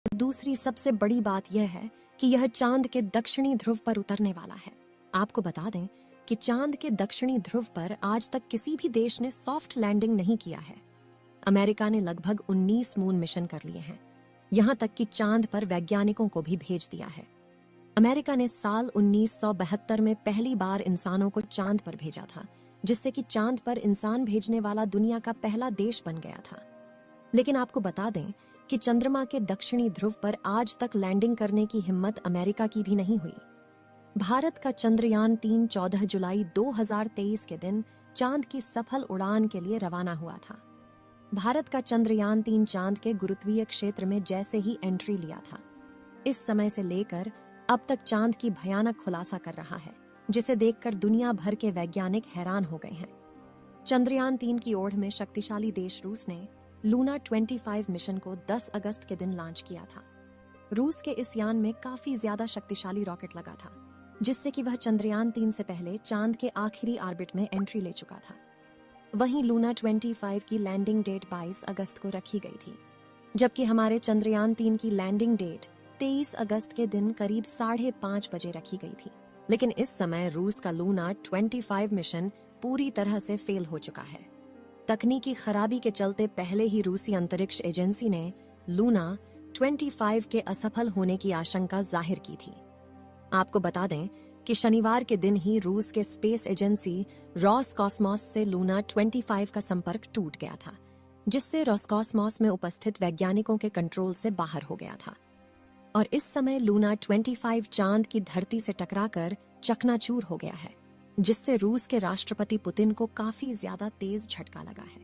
दूसरी सबसे बड़ी बात यह है कि यह चांद के दक्षिणी ध्रुव पर उतरने वाला है। आपको बता दें कि चांद के दक्षिणी ध्रुव पर आज तक किसी भी देश ने सॉफ्ट लैंडिंग नहीं किया है। अमेरिका ने लगभग 19 मून मिशन कर लिए हैं, यहां तक कि चांद पर वैज्ञानिकों को भी भेज दिया है। अमेरिका ने साल 1972 में पहली बार इंसानों को चांद पर भेजा था, जिससे कि चांद पर इंसान भेजने वाला दुनिया का पहला देश बन गया था। लेकिन आपको बता दें कि चंद्रमा के दक्षिणी ध्रुव पर आज तक लैंडिंग करने की हिम्मत अमेरिका की भी नहीं हुई। भारत का चंद्रयान 3 14 जुलाई 2023 के दिन चांद की सफल उड़ान के लिए रवाना हुआ था। भारत का चंद्रयान 3 चांद के गुरुत्वीय क्षेत्र में जैसे ही एंट्री लिया था, इस समय से लेकर अब तक चांद की भयानक खुलासा कर रहा है, जिसे देखकर दुनिया भर के वैज्ञानिक हैरान हो गए हैं। चंद्रयान 3 की ओर में शक्तिशाली देश रूस ने लूना 25 मिशन को 10 अगस्त के दिन लॉन्च किया था। रूस के इस यान में काफी ज्यादा शक्तिशाली रॉकेट लगा था, जिससे कि वह चंद्रयान 3 से पहले चांद के आखिरी ऑर्बिट में एंट्री ले चुका था। वहीं लूना 25 की लैंडिंग डेट 22 अगस्त को रखी गई थी, जबकि हमारे चंद्रयान 3 की लैंडिंग डेट 23 अगस्त के दिन करीब 5:30 बजे रखी गई थी। लेकिन इस समय रूस का लूना 25 मिशन पूरी तरह से फेल हो चुका है। तकनीकी खराबी के चलते पहले ही रूसी अंतरिक्ष एजेंसी ने लूना 25 के असफल होने की आशंका जाहिर की थी। आपको बता दें कि शनिवार के दिन ही रूस के स्पेस एजेंसी रॉसकॉस्मॉस से लूना 25 का संपर्क टूट गया था, जिससे रॉसकॉस्मॉस में उपस्थित वैज्ञानिकों के कंट्रोल से बाहर हो गया था। और इस समय लूना 25 चांद की धरती से टकराकर चकनाचूर हो गया है, जिससे रूस के राष्ट्रपति पुतिन को काफी ज्यादा तेज झटका लगा है।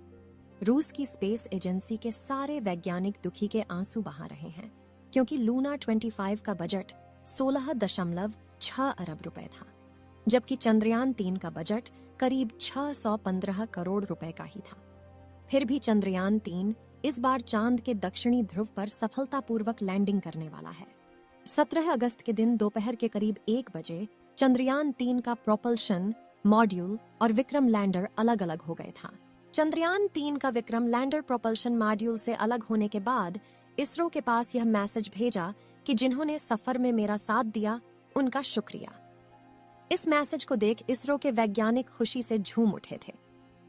रूस की स्पेस एजेंसी के सारे वैज्ञानिक दुखी के आंसू बहा रहे हैं, क्योंकि लूना 25 का बजट 16.6 अरब रुपए था, जबकि चंद्रयान 3 का बजट करीब 615 करोड़ रुपए का ही था। फिर भी चंद्रयान 3 इस बार चांद के दक्षिणी ध्रुव पर सफलतापूर्वक लैंडिंग करने वाला है। 17 अगस्त के दिन दोपहर के करीब 1 बजे चंद्रयान 3 का प्रोपल्शन मॉड्यूल और विक्रम लैंडर अलग अलग हो गए था। चंद्रयान 3 का विक्रम लैंडर प्रोपल्शन मॉड्यूल से अलग होने के बाद इसरो के पास यह मैसेज भेजा कि जिन्होंने सफर में मेरा साथ दिया उनका शुक्रिया। इस मैसेज को देख इसरो के वैज्ञानिक खुशी से झूम उठे थे,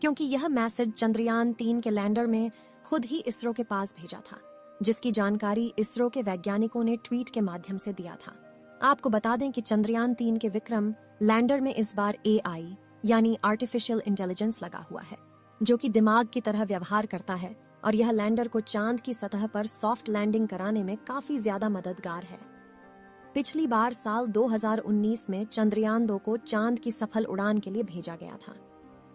क्योंकि यह मैसेज चंद्रयान 3 के लैंडर में खुद ही इसरो के पास भेजा था, जिसकी जानकारी इसरो के वैज्ञानिकों ने ट्वीट के माध्यम से दिया था। आपको बता दें कि चंद्रयान 3 के विक्रम लैंडर में इस बार AI यानी आर्टिफिशियल इंटेलिजेंस लगा हुआ है, जो कि दिमाग की तरह व्यवहार करता है, और यह लैंडर को चांद की सतह पर सॉफ्ट लैंडिंग कराने में काफी ज्यादा मददगार है। पिछली बार साल 2019 में चंद्रयान 2 को चांद की सफल उड़ान के लिए भेजा गया था,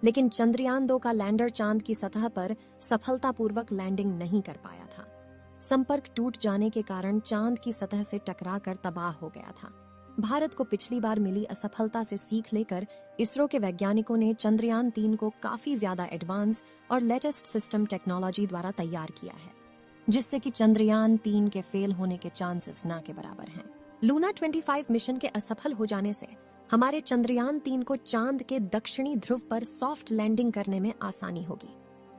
लेकिन चंद्रयान 2 का लैंडर चांद की सतह पर सफलतापूर्वक लैंडिंग नहीं कर पाया था। संपर्क टूट जाने के कारण चांद की सतह से टकराकर तबाह हो गया था। भारत को पिछली बार मिली असफलता से सीख लेकर इसरो के वैज्ञानिकों ने चंद्रयान 3 को काफी ज्यादा एडवांस और लेटेस्ट सिस्टम टेक्नोलॉजी द्वारा तैयार किया है, जिससे कि चंद्रयान 3 के फेल होने के चांसेस ना के बराबर हैं। लूना 25 मिशन के असफल हो जाने से हमारे चंद्रयान 3 को चांद के दक्षिणी ध्रुव पर सॉफ्ट लैंडिंग करने में आसानी होगी।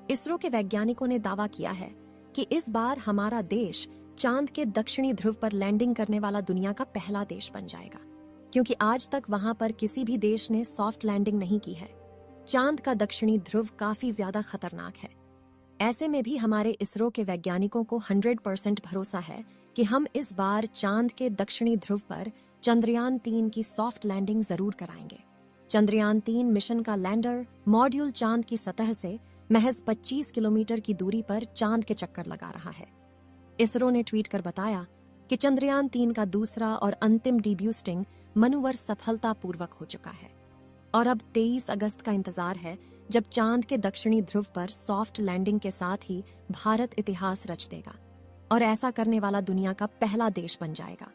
इसरो के वैज्ञानिकों ने दावा किया है कि इस बार हमारा देश चांद के दक्षिणी ध्रुव पर लैंडिंग करने वाला दुनिया का पहला देश बन जाएगा, क्योंकि आज तक वहां पर किसी भी देश ने सॉफ्ट लैंडिंग नहीं की है। चांद का दक्षिणी ध्रुव काफी ज्यादा खतरनाक है। ऐसे में भी हमारे इसरो के वैज्ञानिकों को 100% भरोसा है कि हम इस बार चांद के दक्षिणी ध्रुव पर चंद्रयान 3 की सॉफ्ट लैंडिंग जरूर कराएंगे। चंद्रयान 3 मिशन का लैंडर मॉड्यूल चांद की सतह से महज 25 किलोमीटर की दूरी पर चांद के चक्कर लगा रहा है। इसरो ने ट्वीट कर बताया कि चंद्रयान 3 का दूसरा और अंतिम डीब्यूस्टिंग मनोवर सफलतापूर्वक हो चुका है, और अब 23 अगस्त का इंतजार है, जब चांद के दक्षिणी ध्रुव पर सॉफ्ट लैंडिंग के साथ ही भारत इतिहास रच देगा और ऐसा करने वाला दुनिया का पहला देश बन जाएगा।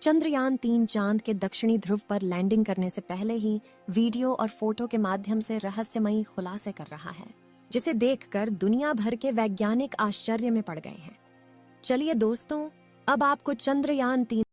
चंद्रयान 3 चांद के दक्षिणी ध्रुव पर लैंडिंग करने से पहले ही वीडियो और फोटो के माध्यम से रहस्यमयी खुलासे कर रहा है, जिसे देखकर दुनिया भर के वैज्ञानिक आश्चर्य में पड़ गए हैं। चलिए दोस्तों, अब आपको चंद्रयान 3